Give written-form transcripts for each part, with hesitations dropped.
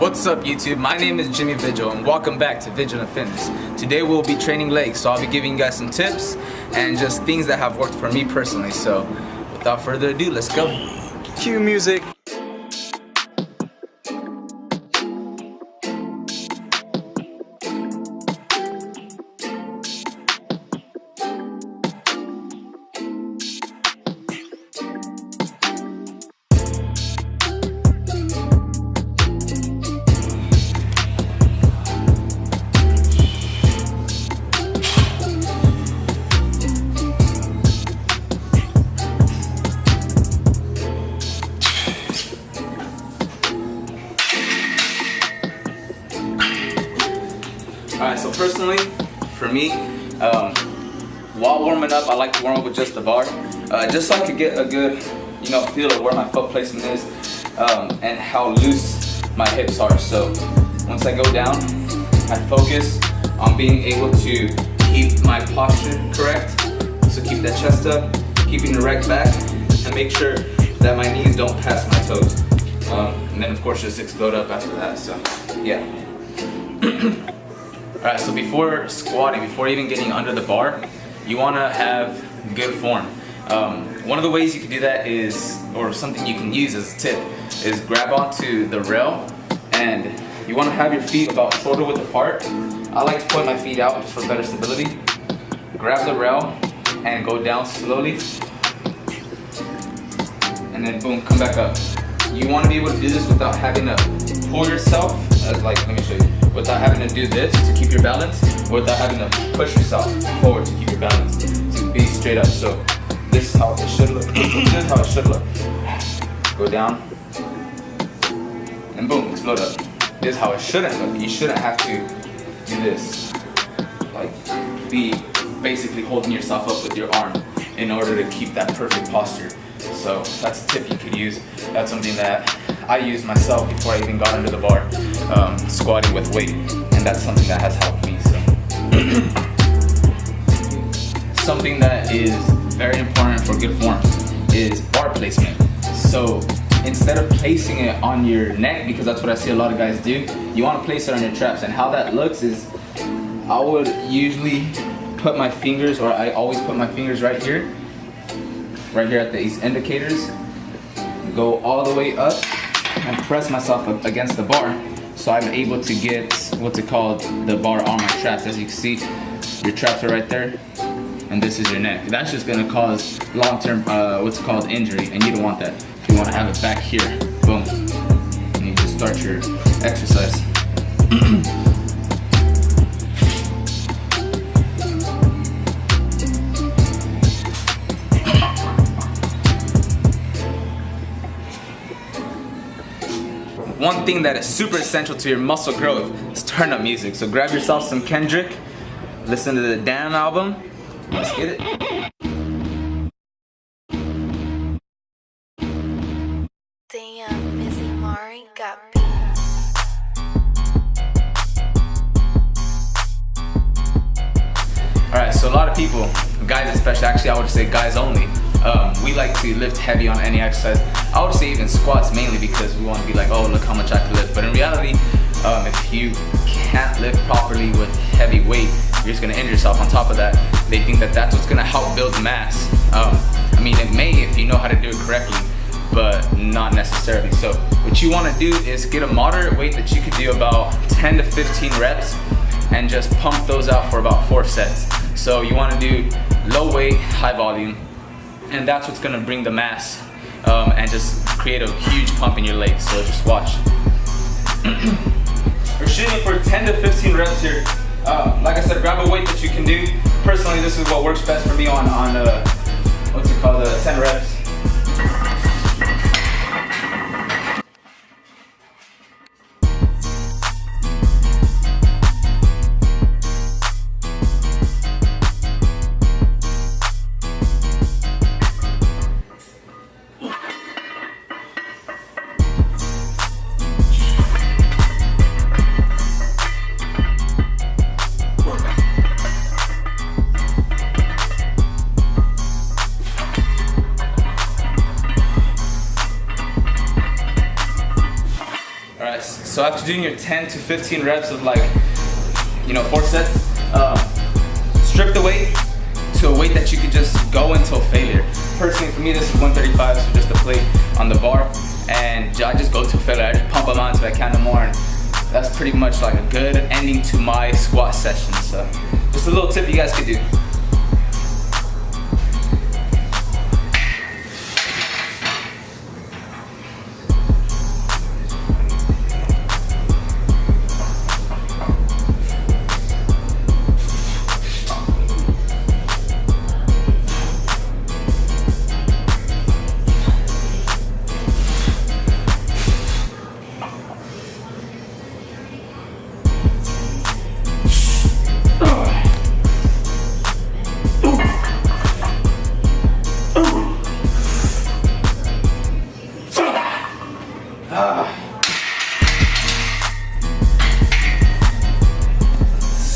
What's up YouTube? My name is Jimmy Vigil and welcome back to Vigilant Fitness. Today we'll be training legs, so I'll be giving you guys some tips and just things that have worked for me personally. So without further ado, let's go. Cue music. Alright, so personally, for me, while warming up, I like to warm up with just the bar, just so I could get a good, feel of where my foot placement is, and how loose my hips are. So once I go down, I focus on being able to keep my posture correct. So keep that chest up, keeping the erect back, and make sure that my knees don't pass my toes. And then of course just explode up after that, so yeah. Alright, so before squatting, before even getting under the bar, you want to have good form. One of the ways you can do that is, or something you can use as a tip, is grab onto the rail and you want to have your feet about shoulder width apart. I like to point my feet out just for better stability. Grab the rail and go down slowly. And then boom, come back up. You want to be able to do this without having to pull yourself, let me show you. Without having to do this to keep your balance, or without having to push yourself forward to keep your balance, to be straight up. So this is how it should look. This is how it should look. Go down, and boom, explode up. This is how it shouldn't look. You shouldn't have to do this. Like, be basically holding yourself up with your arm in order to keep that perfect posture. So that's a tip you could use. That's something that I used myself before I even got under the bar, squatting with weight, and that's something that has helped me. So something that is very important for good form is bar placement. So instead of placing it on your neck, because that's what I see a lot of guys do, you want to place it on your traps. And how that looks is, I would usually put my fingers, or I always put my fingers right here at these indicators, go all the way up and press myself up against the bar, so I'm able to get what's it called, the bar on my traps. As you can see, your traps are right there, and this is your neck. That's just gonna cause long-term what's called injury, and you don't want that. You want to have it back here, boom, and you just start your exercise. One thing that is super essential to your muscle growth is turn up music. So grab yourself some Kendrick, listen to the Damn album, let's get it. Damn, Missy Mari got beats. Alright, so a lot of people, guys especially, actually I would say guys only, we like to lift heavy on any exercise. I would say even squats, mainly because we want to be like, oh, look how much I can lift. But in reality, if you can't lift properly with heavy weight, you're just going to injure yourself. On top of that, they think that that's what's going to help build mass. I mean, it may if you know how to do it correctly, but not necessarily. So what you want to do is get a moderate weight that you could do about 10 to 15 reps and just pump those out for about 4 sets. So you want to do low weight, high volume, and that's what's going to bring the mass and just create a huge pump in your legs. So just watch. We're shooting for 10 to 15 reps here. Like I said, grab a weight that you can do. Personally, this is what works best for me on 10 reps. Alright, so after doing your 10 to 15 reps of like, 4 sets, strip the weight to a weight that you could just go until failure. Personally, for me, this is 135, so just a plate on the bar, and I just go to failure. I just pump them on until I can no more, and that's pretty much like a good ending to my squat session. So, just a little tip you guys could do.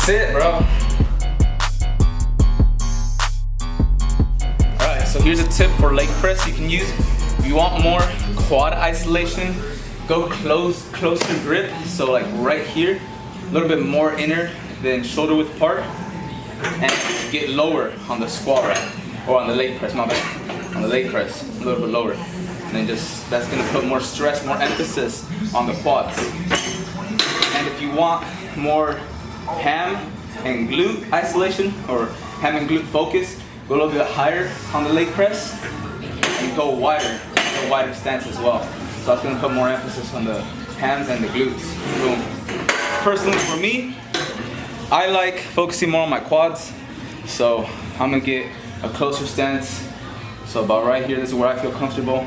Sit, bro. Alright, so here's a tip for leg press you can use. If you want more quad isolation, go closer grip. So like right here, a little bit more inner than shoulder width apart, and get lower on the squat rack, or on the leg press, my bad. On the leg press, a little bit lower. And then that's gonna put more stress, more emphasis on the quads. And if you want more ham and glute isolation, or ham and glute focus, go a little bit higher on the leg press and go wider stance as well. So it's gonna put more emphasis on the hams and the glutes. Boom. Personally, for me, I like focusing more on my quads, so I'm gonna get a closer stance. So about right here, this is where I feel comfortable.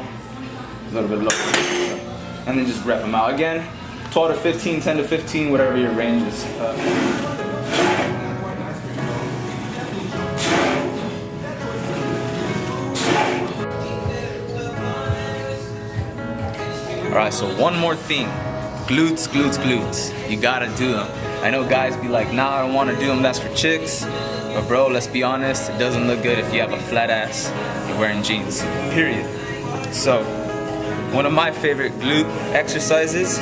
A little bit lower, and then just rep them out again. 12 to 15, 10 to 15, whatever your range is. Alright, so one more thing. Glutes, glutes, glutes. You gotta do them. I know guys be like, nah, I don't wanna do them, that's for chicks. But bro, let's be honest, it doesn't look good if you have a flat ass, you're wearing jeans, period. So, one of my favorite glute exercises,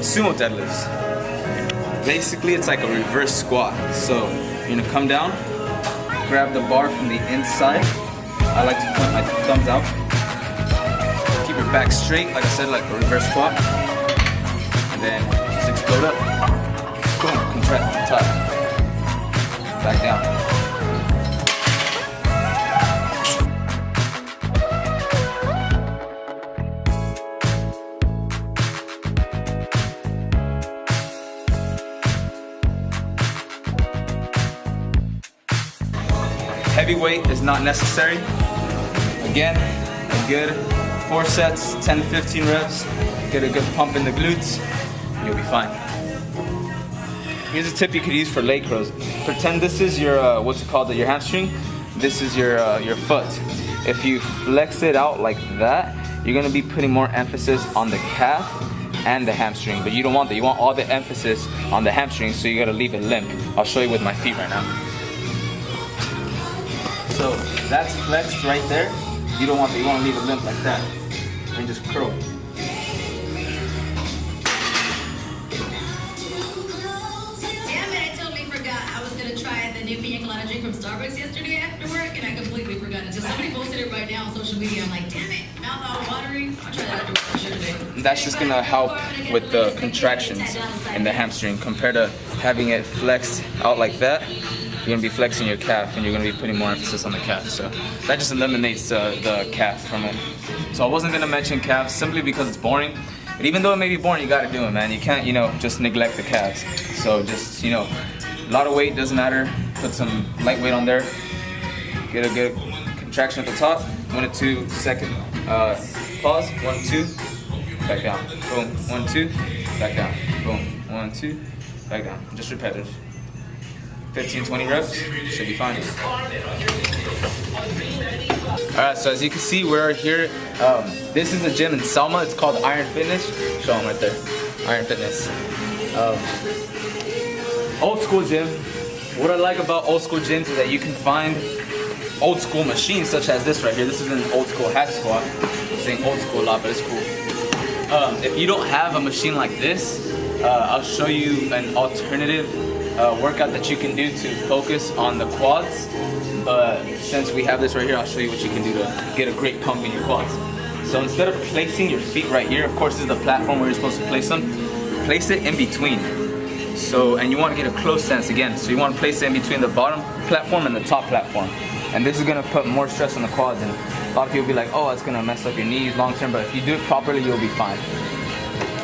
sumo deadlifts. Basically, it's like a reverse squat. So you're gonna come down, grab the bar from the inside. I like to point my thumbs out. Keep your back straight, like I said, like a reverse squat. And then just explode up. Boom, contract from the top. Back down. Heavy weight is not necessary. Again, a good 4 sets, 10 to 15 reps. Get a good pump in the glutes, and you'll be fine. Here's a tip you could use for leg curls. Pretend this is your, what's it called, your hamstring. This is your foot. If you flex it out like that, you're gonna be putting more emphasis on the calf and the hamstring, but you don't want that. You want all the emphasis on the hamstring, so you gotta leave it limp. I'll show you with my feet right now. So that's flexed right there. You don't want that. You want to leave it limp like that, and just curl. Damn it! I totally forgot. I was gonna try the new pina colada drink from Starbucks yesterday after work, and I completely forgot it. Just somebody posted it right now on social media. I'm like, damn it! Mouth all watery. I'll try that after work today. That's just gonna help with the contractions in the hamstring compared to having it flexed out like that. You're gonna be flexing your calf, and you're gonna be putting more emphasis on the calf. So that just eliminates the calf from it. So I wasn't gonna mention calves simply because it's boring. But even though it may be boring, you gotta do it, man. You can't, just neglect the calves. So just, a lot of weight doesn't matter. Put some light weight on there. Get a good contraction at the top. 1 to 2 second pause. 1, 2, back down. Boom. 1, 2, back down. Boom. 1, 2, back down. Just repetitive. 15, 20 reps, should be fine. Alright, so as you can see, we're here. This is a gym in Selma. It's called Iron Fitness. Show them right there. Iron Fitness. Old school gym. What I like about old school gyms is that you can find old school machines such as this right here. This is an old school hack squat. I'm saying old school a lot, but it's cool. If you don't have a machine like this, I'll show you an alternative workout that you can do to focus on the quads. But since we have this right here, I'll show you what you can do to get a great pump in your quads. So instead of placing your feet right here, of course this is the platform where you're supposed to place them, place it in between. So, and you want to get a close stance again. So you want to place it in between the bottom platform and the top platform. And this is going to put more stress on the quads. And a lot of people be like, oh, it's going to mess up your knees long term. But if you do it properly, you'll be fine.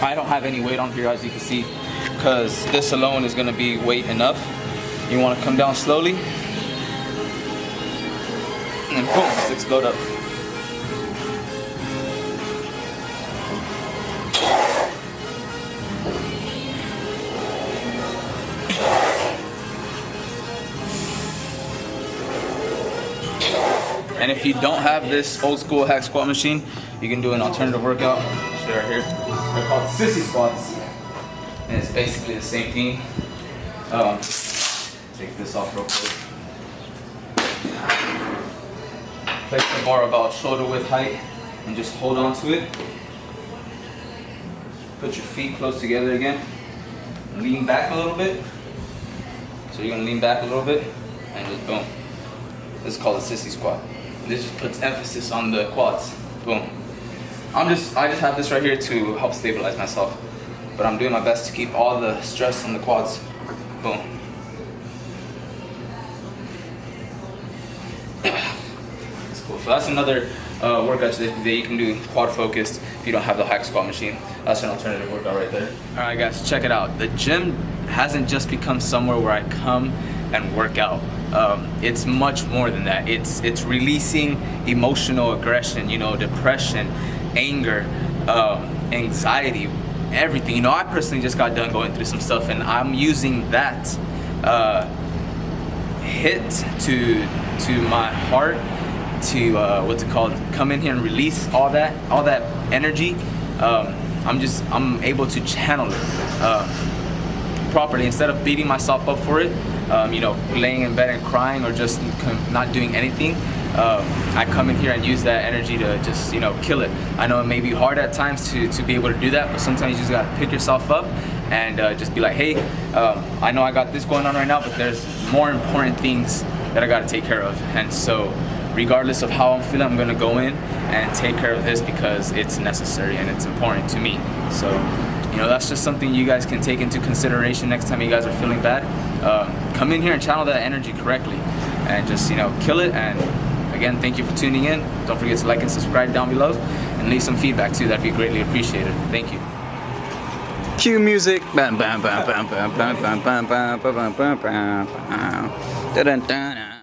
I don't have any weight on here, as you can see, because this alone is going to be weight enough. You want to come down slowly. And boom, just explode up. And if you don't have this old school hack squat machine, you can do an alternative workout. I'll show you right here. They're called sissy squats. And it's basically the same thing. Take this off real quick. Place the bar about shoulder width height and just hold on to it. Put your feet close together again. Lean back a little bit. So you're gonna lean back a little bit and just boom. This is called a sissy squat. This just puts emphasis on the quads. Boom. I just have this right here to help stabilize myself. But I'm doing my best to keep all the stress on the quads. Boom. That's cool. So that's another workout that you can do quad focused if you don't have the hack squat machine. That's an alternative workout right there. Alright guys, check it out. The gym hasn't just become somewhere where I come and work out. It's much more than that. It's releasing emotional aggression, you know, depression, anger, anxiety, everything. You know, I personally just got done going through some stuff, and I'm using that hit to my heart to what's it called? Come in here and release all that energy. I'm able to channel it properly instead of beating myself up for it. You know, laying in bed and crying or just not doing anything. I come in here and use that energy to just, you know, kill it. I know it may be hard at times to be able to do that, but sometimes you just gotta pick yourself up and just be like, hey, I know I got this going on right now, but there's more important things that I gotta take care of. And so regardless of how I'm feeling, I'm gonna go in and take care of this because it's necessary and it's important to me. So, you know, that's just something you guys can take into consideration next time you guys are feeling bad. Come in here and channel that energy correctly and just, you know, kill it. And again, thank you for tuning in. Don't forget to like and subscribe down below and leave some feedback too. That'd be greatly appreciated. Thank you. Cue music. Bam, bam, bam, bam, bam, bam, bam, bam, bam, bam, bam, bam, bam.